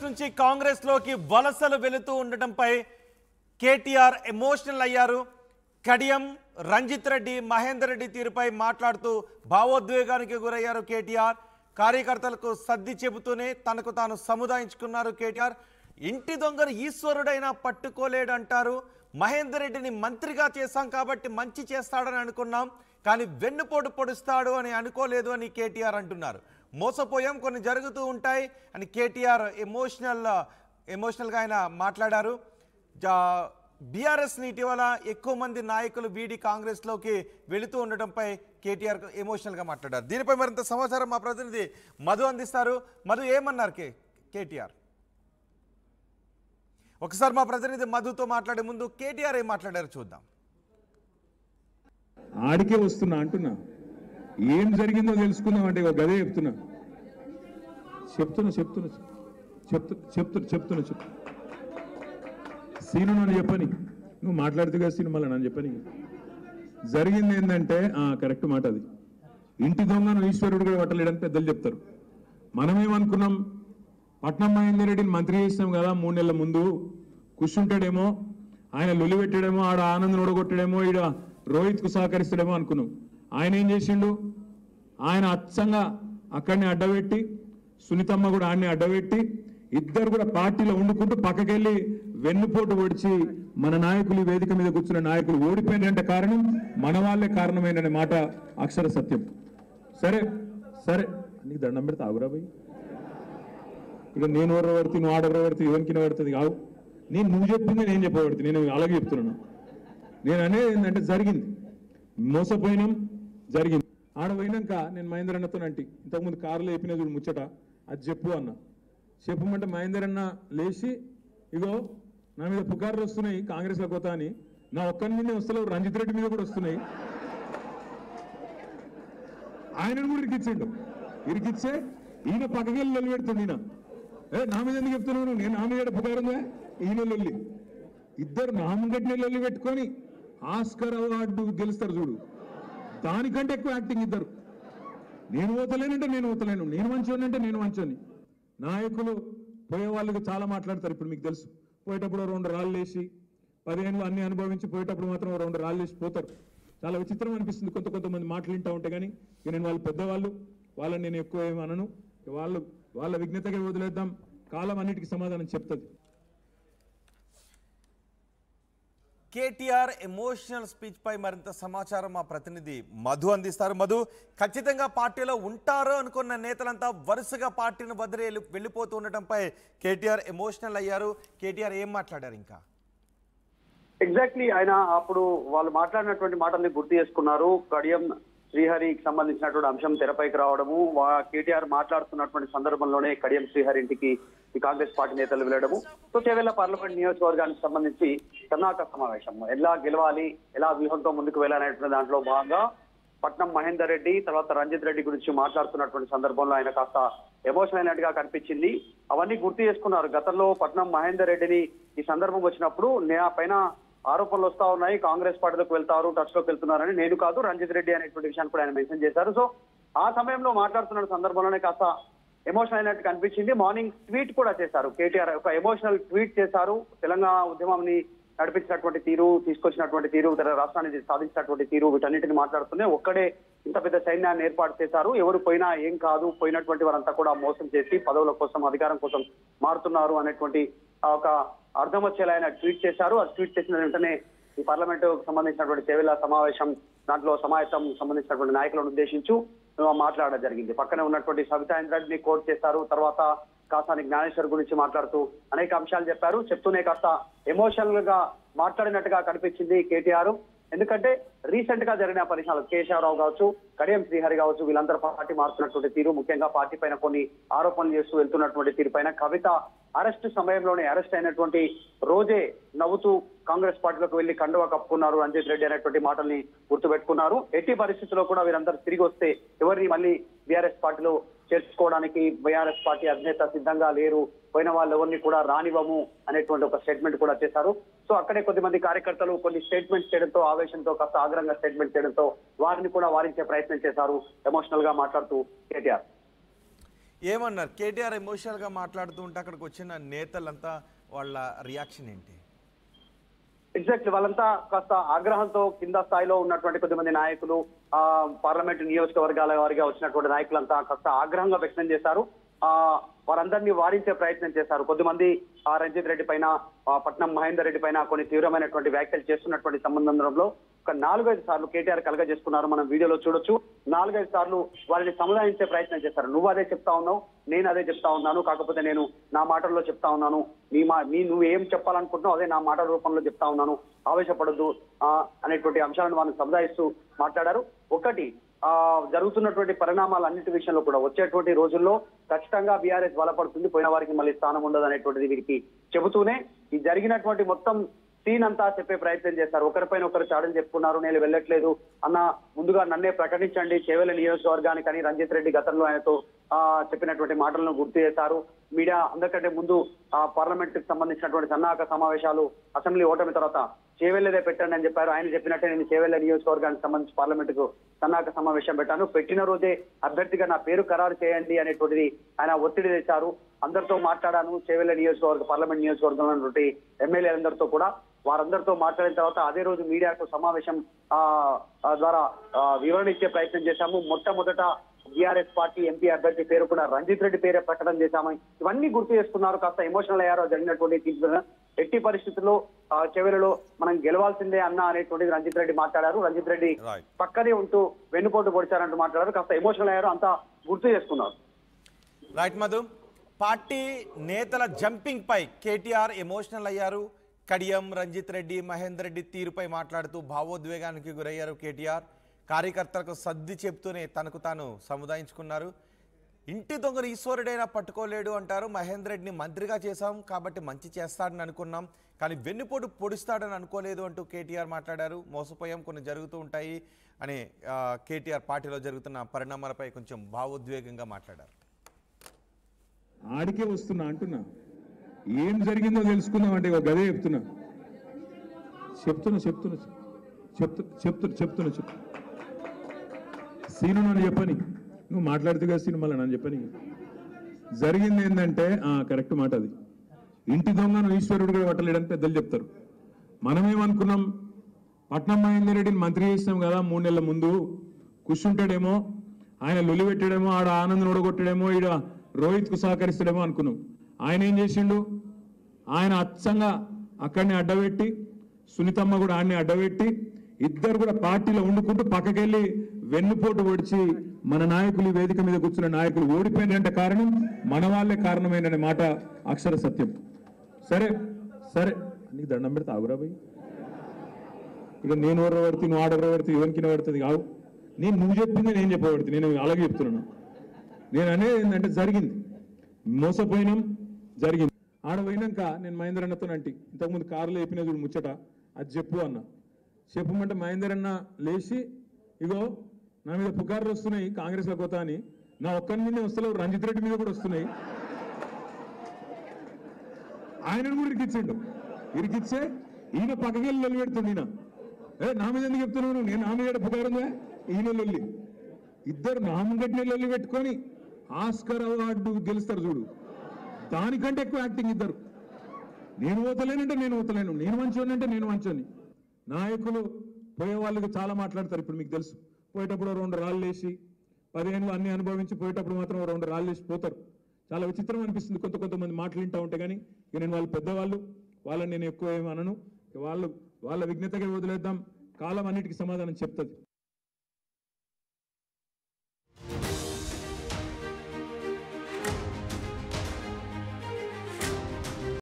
నుంచి కాంగ్రెస్ లోకి వలసలు వెళుతూ ఉండటంపై కేటీఆర్ ఎమోషనల్ అయ్యారు. కడియం రంజిత్ రెడ్డి మహేందర్ రెడ్డి తీరుపై మాట్లాడుతూ భావోద్వేగానికి గురయ్యారు కేటీఆర్. కార్యకర్తలకు సర్ది చెబుతూనే తనకు తాను సముదాయించుకున్నారు కేటీఆర్. ఇంటి దొంగను ఈశ్వరుడైనా పట్టుకోలేడంటారు. మహేందర్ రెడ్డిని మంత్రిగా చేశాం కాబట్టి మంచి చేస్తాడని అనుకున్నాం, కానీ వెన్నుపోటు పొడుస్తాడు అని అనుకోలేదు అని కేటీఆర్ అంటున్నారు. మోసపోయాం, కొన్ని జరుగుతూ ఉంటాయి అని కేటీఆర్ ఎమోషనల్గా ఆయన మాట్లాడారు. బీఆర్ఎస్ని ఇటీవల ఎక్కువ మంది నాయకులు వీడి కాంగ్రెస్లోకి వెళుతూ ఉండటంపై కేటీఆర్ ఎమోషనల్గా మాట్లాడారు. దీనిపై మరింత సమాచారం మా ప్రతినిధి మధు అందిస్తారు. మధు, ఏమన్నారు కేటీఆర్? ఒకసారి మా ప్రతినిధి మధుతో మాట్లాడే ముందు కేటీఆర్ ఏం మాట్లాడారు చూద్దాం. ఆడికే వస్తున్నా అంటున్నా, ఏం జరిగిందో తెలుసుకుందాం అంటే ఒక గదే చెప్తున్నా సీను నన్ను చెప్పని, నువ్వు మాట్లాడుతుగా సీను మళ్ళీ నన్ను చెప్పని. జరిగింది ఏంటంటే కరెక్ట్ మాట, అది ఇంటి దొంగను ఈశ్వరుడు కూడా పట్టలేడని పెద్దలు చెప్తారు. మనమేమనుకున్నాం, పట్నం మహేందర్ రెడ్డిని మంత్రి చేస్తాం కదా 3 నెలల ముందు, కూర్చుంటాడేమో, ఆయన లొలి పెట్టాడేమో, ఆడ ఆనంద్ ఓడగొట్టాడేమో, ఈడ రోహిత్కు సహకరిస్తాడేమో అనుకున్నాం. ఆయన ఏం చేసిండు, ఆయన అచ్చంగా అక్కడిని అడ్డబెట్టి, సునీతమ్మ కూడా ఆడిని అడ్డబెట్టి, ఇద్దరు కూడా పార్టీలో వండుకుంటూ పక్కకెళ్ళి వెన్నుపోటు పొడిచి మన నాయకులు వేదిక మీద కూర్చున్న నాయకులు ఓడిపోయినంటే కారణం మన వాళ్ళే కారణమైననే మాట అక్షర సత్యం. సరే సరే నీకు దండం పెడితే ఆగురాబోయి, ఇక నేను ఎవరు నువ్వు ఆడెవరబడితే ఎవరికి పడుతుంది కావు. నువ్వు చెప్పింది నేను చెప్పబడుతుంది, నేను అలాగే చెప్తున్నాను. నేను అనేది ఏంటంటే జరిగింది, మోసపోయినాం, జరిగింది. ఆడ పోయినాక నేను మహేందర్ అన్నతో అంటే ఇంతకుముందు కారులో చెప్పిన చూడు ముచ్చట, అది చెప్పు అన్న. చెప్పమంటే మహేందర్ అన్న లేచి, ఇగో నా మీద పుకార్లు వస్తున్నాయి కాంగ్రెస్లో కొత్త అని, నా ఒక్కరి మీదే వస్తలేవు, రంజిత్ రెడ్డి మీద కూడా వస్తున్నాయి. ఆయనను కూడా ఇరికిచ్చిండు. ఇరికిచ్చే ఈయన పక్కకెళ్ళి లొల్లి పెడుతుంది. ఈయన నా మీద ఎందుకు చెప్తున్నాను, నేను నా మీద పుకారుందా, ఈయన లొల్లి. ఇద్దరు నామగడ్డ లొల్లి పెట్టుకొని ఆస్కర్ అవార్డు గెలుస్తారు చూడు, దానికంటే ఎక్కువ యాక్టింగ్ ఇద్దరు. నేను ఓతలేనంటే నేను ఓతలేను, నేను మంచోని అంటే నేను మంచోని. నాయకులు పోయే వాళ్ళకి చాలా మాట్లాడతారు. ఇప్పుడు మీకు తెలుసు, పోయేటప్పుడు 2 రాళ్ళు వేసి 10 ఏళ్ళు అన్ని అనుభవించి పోయేటప్పుడు మాత్రం 2 రాళ్ళు వేసి పోతారు. చాలా విచిత్రం అనిపిస్తుంది కొంతమంది మాటలు వింటూ ఉంటే. కానీ నేను వాళ్ళు పెద్దవాళ్ళు, వాళ్ళని నేను ఎక్కువ ఏమి అనను. వాళ్ళ విజ్ఞతగా వదిలేద్దాం, కాలం అన్నిటికీ సమాధానం చెప్తుంది. కేటీఆర్ ఎమోషనల్ స్పీచ్ పై మరింత సమాచారం మా ప్రతినిధి మధు అందిస్తారు. మధు, ఖచ్చితంగా పార్టీలో ఉంటారు అనుకున్న నేతలంతా వరుసగా పార్టీని వదిలి వెళ్ళిపోతూ ఉండటంపై కేటీఆర్ ఎమోషనల్ అయ్యారు. కేటీఆర్ ఏం మాట్లాడారు? ఇంకా ఎగ్జాక్ట్లీ ఆయన అప్పుడు వాళ్ళు మాట్లాడినటువంటి మాటల్ని గుర్తు చేసుకున్నారు. కడియం శ్రీహరికి సంబంధించినటువంటి అంశం తెరపైకి రావడము, కేటీఆర్ మాట్లాడుతున్నటువంటి సందర్భంలోనే కడియం శ్రీహరి ఇంటికి ఈ కాంగ్రెస్ పార్టీ నేతలు వెళ్ళడము. సో చేవెళ్ల పార్లమెంట్ నియోజకవర్గానికి సంబంధించి కర్ణాటక సమావేశం ఎలా గెలవాలి, ఎలా వ్యూహంతో ముందుకు వెళ్ళాలనేటువంటి దాంట్లో భాగంగా పట్నం మహేందర్ రెడ్డి తర్వాత రంజిత్ రెడ్డి గురించి మాట్లాడుతున్నటువంటి సందర్భంలో ఆయన కాస్త ఎమోషనల్ అయినట్టుగా కనిపించింది. అవన్నీ గుర్తు చేసుకున్నారు. గతంలో పట్నం మహేందర్ రెడ్డిని ఈ సందర్భం వచ్చినప్పుడు నా పైన ఆరోపణలు వస్తా ఉన్నాయి, కాంగ్రెస్ పార్టీలోకి వెళ్తారు, టచ్ లోకి వెళ్తున్నారని, నేను కాదు రంజిత్ రెడ్డి అనేటువంటి విషయాన్ని కూడా ఆయన మెన్షన్ చేశారు. సో ఆ సమయంలో మాట్లాడుతున్న సందర్భంలోనే కాస్త ఎమోషనల్ అయినట్టు కనిపించింది. మార్నింగ్ ట్వీట్ కూడా చేశారు కేటీఆర్, ఒక ఎమోషనల్ ట్వీట్ చేశారు. తెలంగాణ ఉద్యమాన్ని నడిపించినటువంటి తీరు, తీసుకొచ్చినటువంటి తీరు, రాష్ట్రాన్ని సాధించినటువంటి తీరు, వీటన్నిటిని మాట్లాడుతూనే ఒక్కడే ఇంత పెద్ద సైన్యాన్ని ఏర్పాటు చేశారు, ఎవరు పోయినా ఏం కాదు, పోయినటువంటి వారంతా కూడా మోసం చేసి పదవుల కోసం అధికారం కోసం మారుతున్నారు అనేటువంటి ఒక అర్థం వచ్చేలా ఆయన ట్వీట్ చేశారు. ఆ ట్వీట్ చేసిన వెంటనే ఈ పార్లమెంటు సంబంధించినటువంటి చేవెళ్ల సమావేశం దాంట్లో సమాయత్తం సంబంధించినటువంటి నాయకులను ఉద్దేశించు మాట్లాడడం జరిగింది. పక్కనే ఉన్నటువంటి సవితా ఇంద్రారెడ్డిని కోట్ చేశారు. తర్వాత కాసాని జ్ఞానేశ్వర్ గురించి మాట్లాడుతూ అనేక అంశాలు చెప్పారు. చెప్తూనే కాస్త ఎమోషనల్ గా మాట్లాడినట్టుగా కనిపించింది కేటీఆర్. ఎందుకంటే రీసెంట్ గా జరిగిన పరిణామాలు, కేశవరావు కావచ్చు, కడియం శ్రీహరి కావచ్చు, వీళ్ళందరూ పార్టీ మారుతున్నటువంటి తీరు, ముఖ్యంగా పార్టీ పైన కొన్ని ఆరోపణలు చేస్తూ వెళ్తున్నటువంటి తీరు పైన, కవిత అరెస్ట్ సమయంలోనే అరెస్ట్ అయినటువంటి రోజే నవ్వుతూ కాంగ్రెస్ పార్టీలోకి వెళ్లి కండువా కప్పుకున్నారు రంజిత్ రెడ్డి అనేటువంటి మాటల్ని గుర్తుపెట్టుకున్నారు. ఎట్టి పరిస్థితుల్లో కూడా వీరందరూ తిరిగి వస్తే ఎవరిని మళ్ళీ బీఆర్ఎస్ పార్టీలో చేర్చుకోవడానికి బీఆర్ఎస్ పార్టీ అధినేత సిద్ధంగా లేరు, పోయిన వాళ్ళు ఎవరిని కూడా రానివ్వము అనేటువంటి ఒక స్టేట్మెంట్ కూడా చేశారు. సో అక్కడే కొద్దిమంది కార్యకర్తలు కొన్ని స్టేట్మెంట్స్ చేయడంతో, ఆవేశంతో, కాస్త ఆగ్రహంగా స్టేట్మెంట్ చేయడంతో వారిని కూడా వారించే ప్రయత్నం చేశారు ఎమోషనల్ గా మాట్లాడుతూ కేటీఆర్. ఏమన్నారు కేటీఆర్ ఎమోషనల్గా మాట్లాడుతూ ఉంటే అక్కడికి వచ్చిన నేతలంతా వాళ్ళ రియాక్షన్ ఏంటి? ఎగ్జాక్ట్లీ వాళ్ళంతా కాస్త ఆగ్రహంతో కింద స్థాయిలో ఉన్నటువంటి కొద్దిమంది నాయకులు, పార్లమెంటు నియోజకవర్గాల వారిగా వచ్చినటువంటి నాయకులంతా కాస్త ఆగ్రహంగా వ్యక్తం చేశారు. వారందరినీ వారించే ప్రయత్నం చేశారు. కొద్దిమంది రంజిత్ రెడ్డి పైన, పట్నం మహేందర్ రెడ్డి పైన కొన్ని తీవ్రమైనటువంటి వ్యాఖ్యలు చేస్తున్నటువంటి సంబంధంలో ఒక 4-5 సార్లు కేటీఆర్ కలగజేసుకున్నారు. మనం వీడియోలో చూడొచ్చు. 4-5 సార్లు వారిని సముదాయించే ప్రయత్నం చేశారు. నువ్వు అదే చెప్తా ఉన్నావు, నేను అదే చెప్తా ఉన్నాను, కాకపోతే నేను నా మాటల్లో చెప్తా ఉన్నాను, నువ్వు ఏం చెప్పాలనుకుంటున్నావు అదే నా మాటల రూపంలో చెప్తా ఉన్నాను, ఆవేశపడద్దు అనేటువంటి అంశాలను వారిని సముదాయిస్తూ మాట్లాడారు. ఒకటి, జరుగుతున్నటువంటి పరిణామాలన్నిటి విషయంలో కూడా వచ్చేటువంటి రోజుల్లో ఖచ్చితంగా బీఆర్ఎస్ బలపడుతుంది, పోయిన వారికి మళ్ళీ స్థానం ఉండదు అనేటువంటిది వీరికి చెబుతూనే ఈ జరిగినటువంటి మొత్తం సీన్ అంతా చెప్పే ప్రయత్నం చేస్తారు. ఒకరిపైన ఒకరు చాడని చెప్పుకున్నారు. నేను వెళ్ళట్లేదు అన్న, ముందుగా నన్నే ప్రకటించండి చేవెళ్ల నియోజకవర్గానికి అని రంజిత్ రెడ్డి గతంలో ఆయనతో చెప్పినటువంటి మాటలను గుర్తు చేశారు. మీడియా అందరికంటే ముందు పార్లమెంట్ కి సంబంధించినటువంటి సన్నాహక సమావేశాలు అసెంబ్లీ ఓటమి తర్వాత చేవెళ్లదే పెట్టండి అని చెప్పారు. ఆయన చెప్పినట్టే నేను చేవెళ్ల నియోజకవర్గానికి సంబంధించి పార్లమెంట్ కు సన్నాహక సమావేశం పెట్టాను, పెట్టిన రోజే అభ్యర్థిగా నా పేరు ఖరారు చేయండి అనేటువంటిది ఆయన ఒత్తిడి తెచ్చారు. అందరితో మాట్లాడాను, చేవెళ్ల నియోజకవర్గ పార్లమెంట్ నియోజకవర్గంలో ఉన్నటువంటి ఎమ్మెల్యేలందరితో కూడా, వారందరితో మాట్లాడిన తర్వాత అదే రోజు మీడియాకు సమావేశం ద్వారా వివరణ ఇచ్చే ప్రయత్నం చేశాము. మొట్టమొదట బీఆర్ఎస్ పార్టీ ఎంపీ అభ్యర్థి పేరు కూడా రంజిత్ రెడ్డి పేరే ప్రకటన చేశామని ఇవన్నీ గుర్తు చేసుకున్నారు. కాస్త ఎమోషనల్ అయ్యారో జరిగినటువంటి తీర్పు. ఎట్టి పరిస్థితుల్లో చెవెలలో మనం గెలవాల్సిందే అన్న అనేటువంటిది రంజిత్ రెడ్డి మాట్లాడారు. రంజిత్ రెడ్డి పక్కనే ఉంటూ వెన్నుపోటు పొడిచారంటూ మాట్లాడారు. కాస్త ఎమోషనల్ అయ్యారు, అంతా గుర్తు చేసుకున్నారు. రైట్ మధు, పార్టీ నేతల జంపింగ్ పై కేటీఆర్ ఎమోషనల్ అయ్యారు. కడియం, రంజిత్ రెడ్డి, మహేందర్ రెడ్డి తీరుపై మాట్లాడుతూ భావోద్వేగానికి గురయ్యారు కేటీఆర్. కార్యకర్తలకు సర్ది చెప్తూనే తనకు తాను సముదాయించుకున్నారు. ఇంటి దొంగను ఈశ్వరుడైనా పట్టుకోలేడు అంటారు. మహేందర్ రెడ్డిని మంత్రిగా చేశాం కాబట్టి మంచి చేస్తాడని అనుకున్నాం, కానీ వెన్నుపోటు పొడుస్తాడని అనుకోలేదు అంటూ కేటీఆర్ మాట్లాడారు. మోసపోయాం, కొన్ని జరుగుతూ ఉంటాయి అని కేటీఆర్ పార్టీలో జరుగుతున్న పరిణామాలపై కొంచెం భావోద్వేగంగా మాట్లాడారు. ఆడికే వస్తున్నా అంటున్నా, ఏం జరిగిందో తెలుసుకుందాం అంటే ఒక గదే చెప్తున్నా సీను నన్ను చెప్పని, నువ్వు మాట్లాడుతూ కదా సీను మళ్ళీ నన్ను చెప్పని. జరిగింది ఏంటంటే కరెక్ట్ మాట అది. ఇంటి దొంగను ఈశ్వరుడు కూడా పట్టలేడని పెద్దలు చెప్తారు. మనమేమనుకున్నాం, పట్నం మహేందర్ రెడ్డిని మంత్రి చేసినాం కదా 3 నెలల ముందు, కూర్చుంటాడేమో, ఆయన లొలి పెట్టాడేమో, ఆడ ఆనందం ఓడగొట్టాడేమో, ఈడ రోహిత్కు సహకరిస్తాడేమో అనుకున్నాం. ఆయన ఏం చేసిండు, ఆయన అచ్చంగా అక్కడిని అడ్డబెట్టి, సునీతమ్మ కూడా ఆయన్ని అడ్డబెట్టి, ఇద్దరు కూడా పార్టీలో వండుకుంటూ పక్కకెళ్ళి వెన్నుపోటు పొడిచి మన నాయకులు వేదిక మీద కూర్చున్న నాయకులు ఓడిపోయినంటే కారణం మన వాళ్ళే కారణమైన మాట అక్షర సత్యం. సరే సరే నీకు దండం పెడితే ఆగురా పోయి, ఇక నేను ఎవరు పడితే నువ్వు ఆడెవరో పడితే ఎవరికి పడుతుంది కావు. నువ్వు చెప్పింది నేను చెప్పబడుతుంది, నేను అలాగే చెప్తున్నాను. నేను అనేది ఏంటంటే జరిగింది, మోసపోయినాం, జరిగింది. ఆడ పోయినాక నేను మహేందర్ అన్నతో అంటే ఇంతకుముందు కారులో చెప్పిన చూడు ముచ్చట, అది చెప్పు అన్న. చెప్పమంటే మహేందర్ అన్న లేచి, ఇగో నా మీద పుకార్లు వస్తున్నాయి కాంగ్రెస్లో పోతా అని, నా ఒక్కరి మీదే వస్తలేవు, రంజిత్ రెడ్డి మీద కూడా వస్తున్నాయి. ఆయనను కూడా ఇరికిచ్చిండు. ఇరికిచ్చే ఈయన పక్కకెళ్ళి లొల్లి పెడుతుంది. ఈయన నా మీద ఎందుకు చెప్తున్నాను, నేను నా మీద పుకారుందా, ఈయన లొల్లి. ఇద్దరు నామగట్టిన లొల్లి పెట్టుకొని ఆస్కర్ అవార్డు గెలుస్తారు చూడు, దానికంటే ఎక్కువ యాక్టింగ్ ఇద్దరు. నేను ఓతలేనంటే నేను ఓతలేను, నేను మంచోని అంటే నేను మంచోని. నాయకులు పోయే వాళ్ళకి చాలా మాట్లాడతారు. ఇప్పుడు మీకు తెలుసు, పోయేటప్పుడు 2 రాళ్ళు వేసి 10 ఏళ్ళు అన్ని అనుభవించి పోయేటప్పుడు మాత్రం 2 రాళ్ళు వేసి పోతారు. చాలా విచిత్రం అనిపిస్తుంది కొంతమంది మాటలు వింటా ఉంటే. కానీ ఇక నేను వాళ్ళు పెద్దవాళ్ళు, వాళ్ళని నేను ఎక్కువ ఏమనను. వాళ్ళ విజ్ఞతగా వదిలేద్దాం, కాలం అన్నిటికీ సమాధానం చెప్తుంది.